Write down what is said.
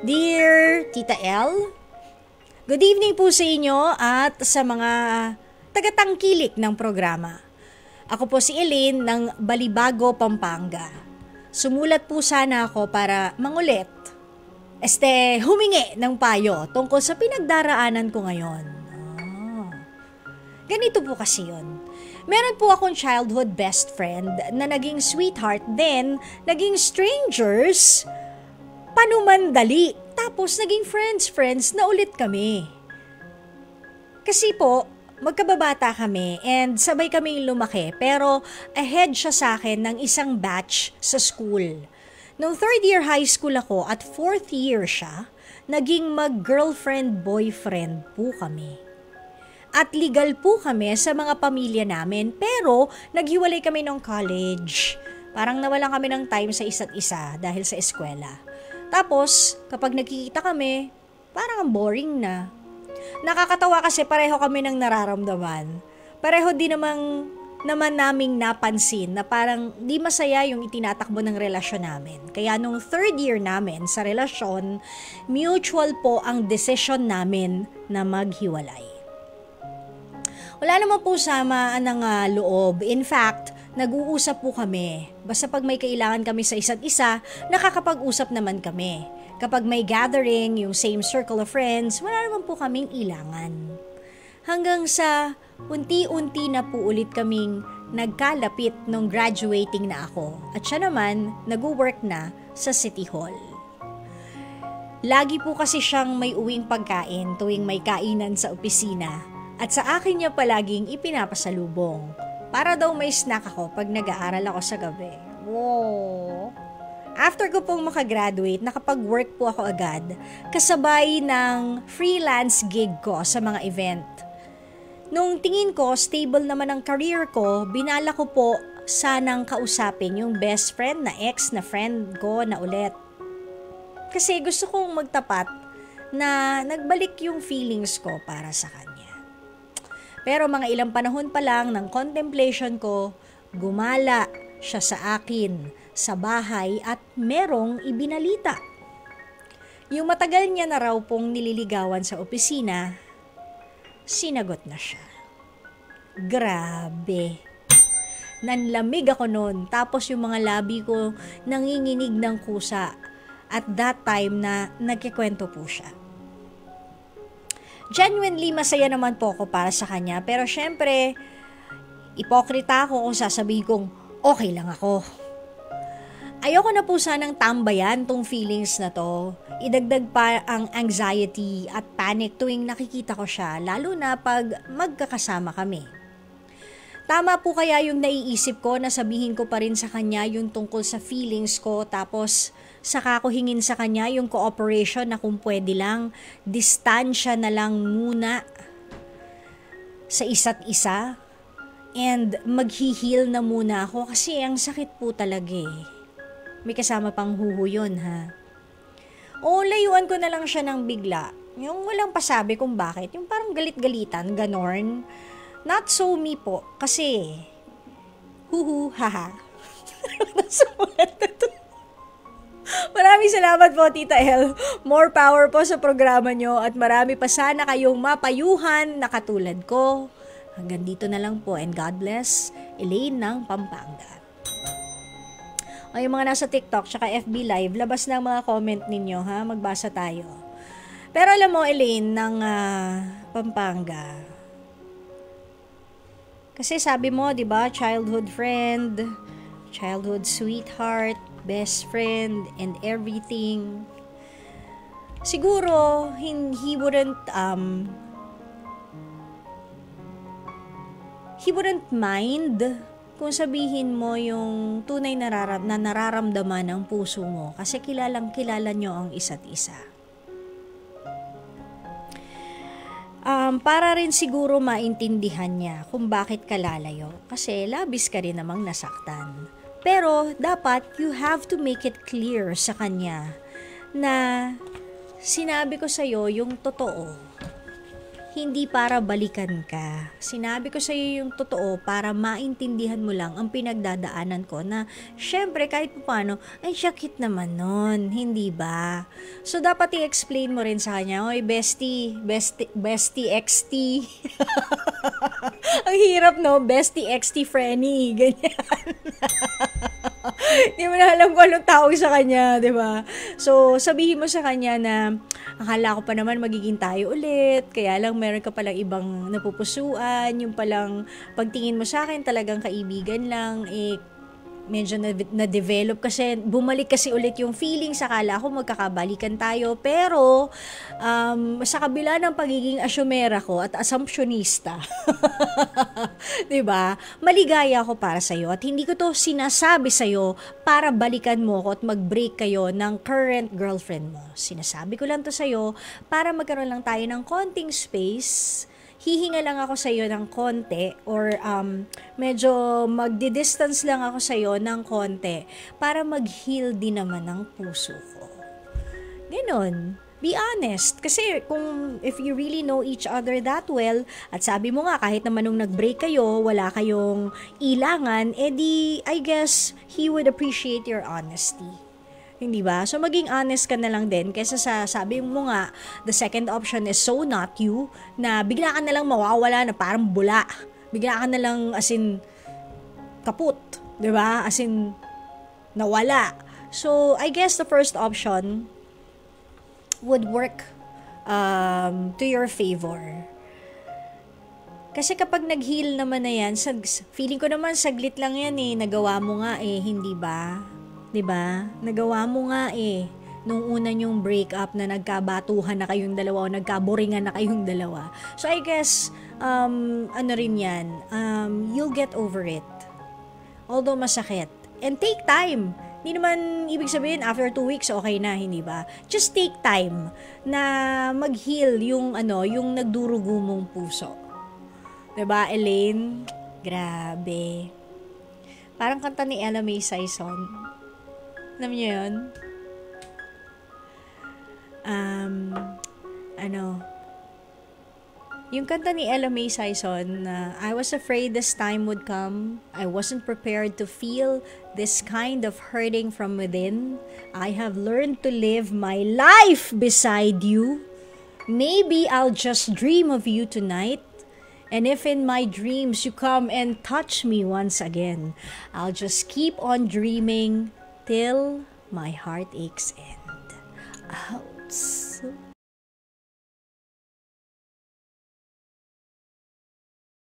Dear Tita L, good evening po sa inyo at sa mga tagatangkilik ng programa. Ako po si Elaine ng Balibago, Pampanga. Sumulat po sana ako para mangulit, humingi ng payo tungkol sa pinagdaraanan ko ngayon. Ganito po kasi yun. Meron po akong childhood best friend na naging sweetheart, then naging strangers, panumandali, tapos naging friends na ulit kami. Kasi po, magkababata kami and sabay kaming lumaki, pero ahead siya sa akin ng isang batch sa school. Nung third year high school ako at fourth year siya, naging mag-girlfriend-boyfriend po kami. At legal po kami sa mga pamilya namin, pero naghiwalay kami nung college. Parang nawalan kami ng time sa isa't isa dahil sa eskwela. Tapos, kapag nagkikita kami, parang boring na. Nakakatawa kasi pareho kami ng nararamdaman. Pareho din naman naming napansin na parang di masaya yung itinatakbo ng relasyon namin. Kaya nung third year namin sa relasyon, mutual po ang decision namin na maghiwalay. Wala naman po sama ng loob. In fact, nag-uusap po kami. Basta pag may kailangan kami sa isa't isa, nakakapag-usap naman kami. Kapag may gathering, yung same circle of friends, wala naman po kaming ilangan. Hanggang sa unti-unti na po ulit kaming nagkalapit nung graduating na ako. At siya naman, nag-work na sa City Hall. Lagi po kasi siyang may uwing pagkain tuwing may kainan sa opisina. At sa akin niya palaging ipinapasalubong. Para daw may snack ako pag nag-aaral ako sa gabi. Wow! After ko pong makagraduate, nakapag-work po ako agad, kasabay ng freelance gig ko sa mga event. Nung tingin ko, stable naman ang career ko, binala ko po sanang kausapin yung best friend na ex na friend ko na ulit. Kasi gusto kong magtapat na nagbalik yung feelings ko para sa kanya. Pero mga ilang panahon pa lang ng contemplation ko, gumala siya sa akin sa bahay at merong ibinalita. Yung matagal niya na raw pong nililigawan sa opisina, sinagot na siya. Grabe. Nanlamig ako noon, tapos yung mga labi ko nanginginig ng kusa. At that time na nagkikwento po siya. Genuinely masaya naman po ako para sa kanya, pero syempre, ipokrita ako kung sasabihin kong okay lang ako. Ayoko na po sanang tambayan tong feelings na to. Idagdag pa ang anxiety at panic tuwing nakikita ko siya, lalo na pag magkakasama kami. Tama po kaya yung naiisip ko na sabihin ko pa rin sa kanya yung tungkol sa feelings ko, tapos saka ko hingin sa kanya yung cooperation na kung pwede lang, distansya na lang muna sa isa't isa and maghihil na muna ako kasi ang sakit po talaga eh. May kasama pang huhu yun ha. O layuan ko na lang siya ng bigla, yung walang pasabi kung bakit, yung parang galit-galitan, ganorn. Not so me po, kasi huhu, haha. Maraming salamat po, Tita El. More power po sa programa nyo at marami pa sana kayong mapayuhan na katulad ko. Hanggang dito na lang po and God bless, Elaine ng Pampanga. O yung mga nasa TikTok tsaka FB Live, labas na ang mga comment ninyo ha, magbasa tayo. Pero alam mo, Elaine ng Pampanga, kasi sabi mo, 'di ba, childhood friend, childhood sweetheart, best friend, and everything. Siguro he wouldn't mind kung sabihin mo yung tunay na nararamdaman ng puso mo kasi kilalang-kilala nyo ang isa't isa. Para rin siguro maintindihan niya kung bakit ka lalayo kasi labis ka rin namang nasaktan. Pero dapat you have to make it clear sa kanya na sinabi ko sa'yo yung totoo. hindi para balikan ka. Sinabi ko sa'yo yung totoo para maintindihan mo lang ang pinagdadaanan ko na syempre kahit paano, ay syakit naman nun, hindi ba? So dapat i-explain mo rin sa kanya, oy bestie XT. Ang hirap no, bestie XT Frenny, ganyan. Hindi mo na alam kung anong tawag sa kanya, di ba? So, sabihin mo sa kanya na akala ko pa naman magiging tayo ulit, kaya lang meron ka palang ibang napupusuan, yung palang pagtingin mo sa akin talagang kaibigan lang, medyo na-develop kasi, bumalik kasi ulit yung feelings, akala ko magkakabalikan tayo, pero sa kabila ng pagiging asyumera ko at assumptionista, diba, maligaya ako para sa'yo at hindi ko to sinasabi sa'yo para balikan mo ko at mag-break kayo ng current girlfriend mo. Sinasabi ko lang to sa'yo para magkaroon lang tayo ng konting space. Hihinga lang ako sa iyo ng konti or medyo magdi-distance lang ako sa iyo ng konti para mag-heal din naman ang puso ko. Ganon. Be honest. Kasi kung if you really know each other that well, at sabi mo nga kahit naman nung nag-break kayo, wala kayong ilangan, edi I guess he would appreciate your honesty. Hindi ba? So, maging honest ka na lang din kaysa sa sabi mo nga, the second option is so not you, na bigla ka na lang mawawala na parang bula. Bigla ka na lang as in kaput. Diba? As in nawala. So, I guess the first option would work to your favor. Kasi kapag nag-heal naman na yan, feeling ko naman saglit lang yan nagawa mo nga hindi ba? 'Di ba? Nagawa mo nga nung una yung breakup na nagkabatuhan na kayong dalawa o nagkaboringan na kayong dalawa. So I guess ano rin 'yan, you'll get over it. Although masakit. And take time. Hindi naman ibig sabihin after 2 weeks okay na, hindi ba? Just take time na mag-heal yung yung nagdurugo mong puso. 'Di ba, Elaine? Grabe. Parang kanta ni Ella May Saison. Alam niyo yun? Yung kanta ni Ella May Saison na I was afraid this time would come. I wasn't prepared to feel this kind of hurting from within. I have learned to live my life beside you. Maybe I'll just dream of you tonight. And if in my dreams you come and touch me once again, I'll just keep on dreaming till my heartaches end. Ouch.